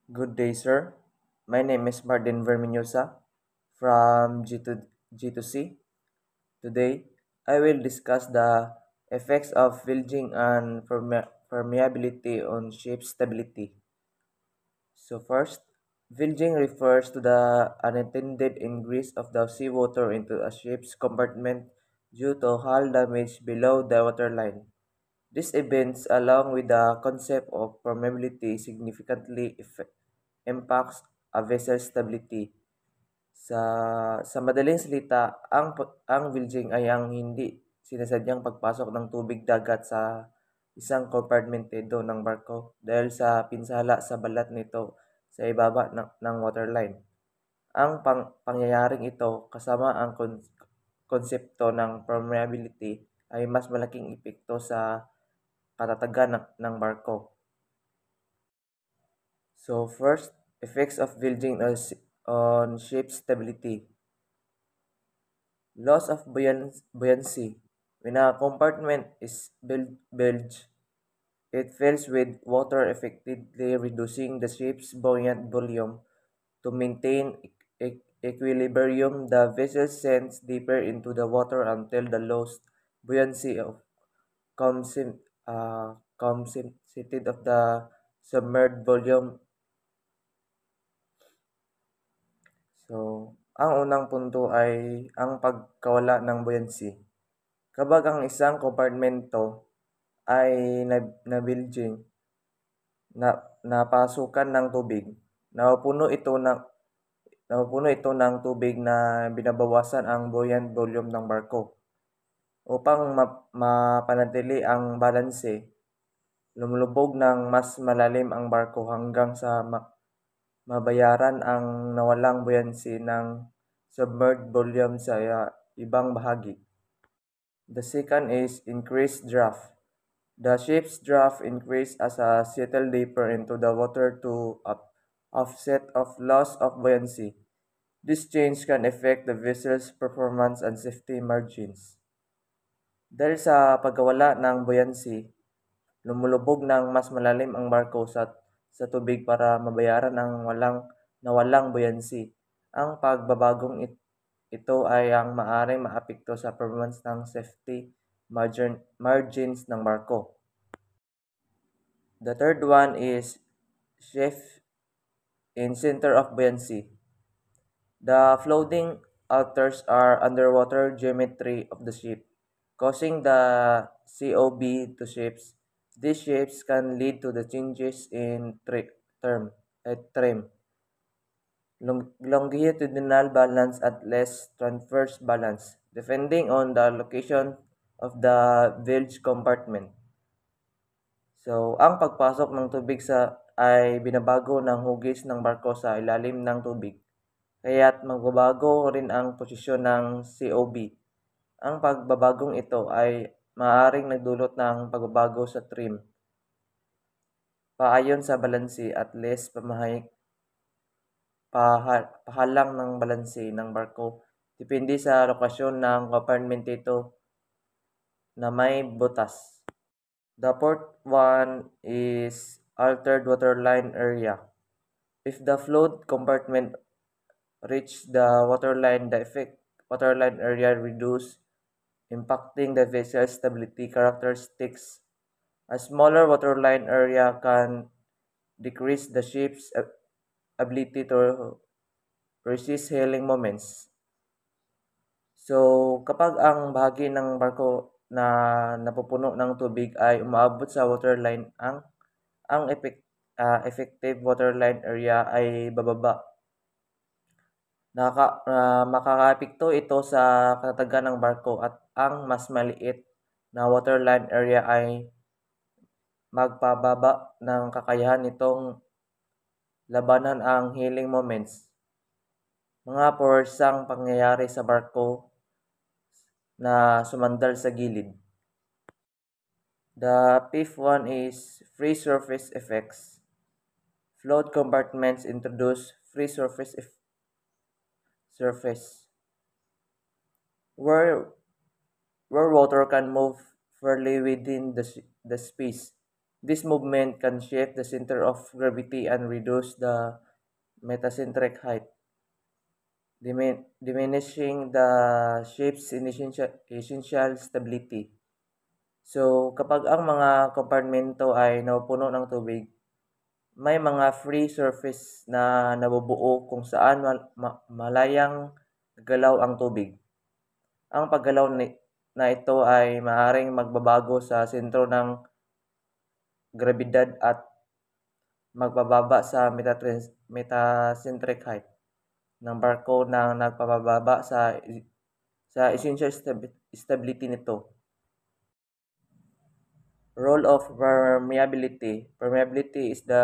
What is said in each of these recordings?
Good day, sir. My name is Martin Verminosa from G2C. Today, I will discuss the effects of bilging and permeability on ship stability. So first, bilging refers to the unintended ingress of the seawater into a ship's compartment due to hull damage below the waterline. These events, along with the concept of permeability, significantly impacts a vessel's stability. Sa madaling salita, ang bilging ay ang hindi sinasadyang pagpasok ng tubig dagat sa isang kompartmentado ng barko dahil sa pinsala sa balat nito sa ibaba ng waterline. Ang pangyayaring ito kasama ang konsepto ng permeability ay mas malaking epekto sa katatagan ng barko. So first, effects of bilging on ship stability. Loss of buoyancy. When a compartment is bilged, it fills with water, effectively reducing the ship's buoyant volume. To maintain equilibrium, the vessel sinks deeper into the water until the lost buoyancy of compensated of the submerged volume. So, ang unang punto ay ang pagkawala ng buoyancy. Kapag ang isang kompartmento ay nabilging, napasukan ng tubig, napupuno ito ng tubig na binabawasan ang buoyant volume ng barko. Upang mapanatili ang balanse, lumulubog ng mas malalim ang barko hanggang sa mabayaran ang nawalang buoyancy ng submerged volume sa ibang bahagi. The second is increased draft. The ship's draft increase as a settle deeper into the water to offset of loss of buoyancy. This change can affect the vessel's performance and safety margins. Dahil sa pagkawala ng buoyancy, lumulubog ng mas malalim ang barko sa tubig para mabayaran ang nawalang buoyancy. Ang pagbabagong ito ay ang maaaring maapekto sa performance ng safety margins ng barko. The third one is shift in center of buoyancy. The floating alters are underwater geometry of the ship, causing the COB to shapes. These shapes can lead to the changes in trim, longitudinal balance at less transverse balance, depending on the location of the bilge compartment. So, ang pagpasok ng tubig ay binabago ng hugis ng barko sa ilalim ng tubig. Kaya't magbabago rin ang posisyon ng COB. Ang pagbabagong ito ay maaaring nagdulot ng pagbabago sa trim, paayon sa balanse at less pahalang ng balanse ng barko depende sa lokasyon ng compartmento na may butas. The fourth one is altered waterline area. If the float compartment reach the waterline, the effect waterline area reduce, impacting the vessel's stability characteristics. A smaller waterline area can decrease the ship's ability to resist hailing moments. So, kapag ang bahagi ng barko na napupuno ng tubig ay umaabot sa waterline, ang effective waterline area ay bababa. Makakaapekto ito sa katatagan ng barko at ang mas maliit na waterline area ay magpababa ng kakayahan nitong labanan ang healing moments. Mga porsang pangyayari sa barko na sumandal sa gilid. The fifth one is free surface effects. Float compartments introduce free surface where water can move freely within the space. This movement can shift the center of gravity and reduce the metacentric height, diminishing the ship's essential stability. So, kapag ang mga kompartmento ay napupuno ng tubig, may mga free surface na nabubuo kung saan malayang galaw ang tubig. Ang paggalaw na ito ay maaaring magbabago sa sentro ng grabidad at magbababa sa metacentric height ng barko na nagpapababa sa essential stability nito. Role of permeability. Permeability is the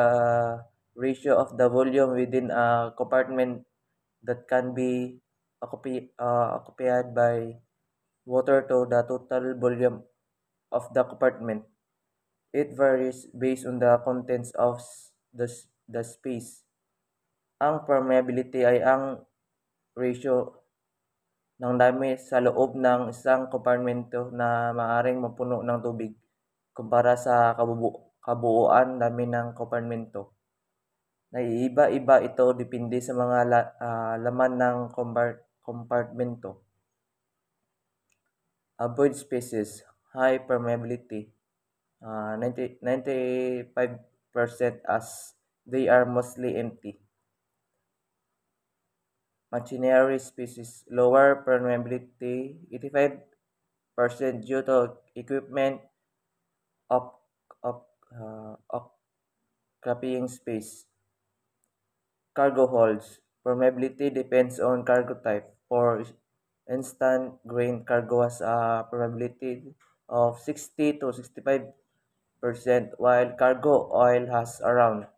ratio of the volume within a compartment that can be occupied by water to the total volume of the compartment. It varies based on the contents of the space. Ang permeability ay ang ratio ng dami sa loob ng isang kompartmento na maaaring mapuno ng tubig kumpara sa kabuuan dami ng kompartmento. Naiiba-iba ito depende sa mga laman ng kompartmento. Avoid spaces, high permeability, 95% as they are mostly empty. Machinery species, lower permeability, 85% due to equipment of occupying space. Cargo holds, permeability depends on cargo type. For instance, grain cargo has a permeability of 60 to 65%, while cargo oil has around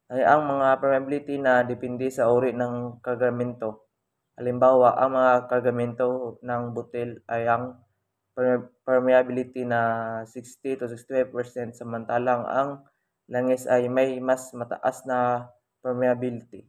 ay ang mga permeability na depende sa uri ng kargamento. Halimbawa, ang mga kargamento ng butil ay ang permeability na 60 to 65%, samantalang ang langis ay may mas mataas na permeability.